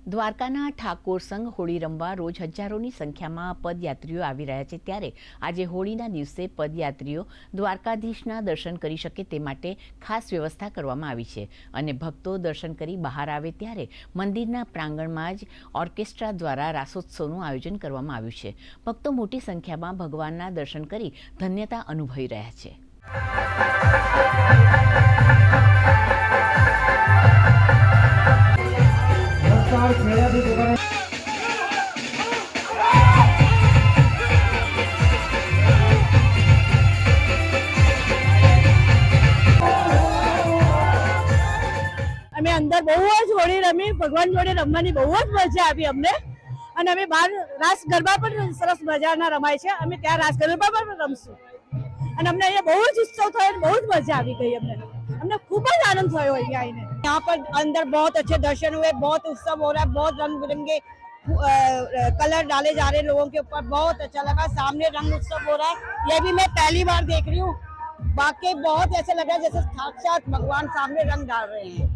દ્વારકાના ઠાકોર સંઘ હોળી રમવા રોજ હજારોની સંખ્યામાં પદયાત્રીઓ આવી રહ્યા છે, ત્યારે આજે હોળીના દિવસે પદયાત્રીઓ દ્વારકાધીશના દર્શન કરી શકે તે માટે ખાસ વ્યવસ્થા કરવામાં આવી છે અને ભક્તો દર્શન કરી બહાર આવે ત્યારે મંદિરના પ્રાંગણમાં જ ઓર્કેસ્ટ્રા દ્વારા રાસોત્સવનું આયોજન કરવામાં આવ્યું છે। ભક્તો મોટી સંખ્યામાં ભગવાનના દર્શન કરી ધન્યતા અનુભવી રહ્યા છે। અમે અંદર બહુ જ હોળી રમી, ભગવાન જોડે રમવાની બહુ જ મજા આવી અમને। અને અમે બહાર રાસ ગરબા પણ સરસ મજાના રમાય છે, અમે ત્યાં રાસ ગરબા પણ રમશું અને અમને અહીંયા બહુ જ ઉત્સવ થયો, બહુ જ મજા આવી गई हमने खूब જ आनंद થયો અહીંયા આવીને। यहाँ पर अंदर बहुत अच्छे दर्शन हुए, बहुत उत्सव हो रहा है, बहुत रंग बिरंगे कलर डाले जा रहे हैं लोगों के ऊपर, बहुत अच्छा लगा। सामने रंग उत्सव हो रहा है, ये भी मैं पहली बार देख रही हूँ। बाकी बहुत ऐसे लग रहा है जैसे साक्षात भगवान सामने रंग डाल रहे हैं।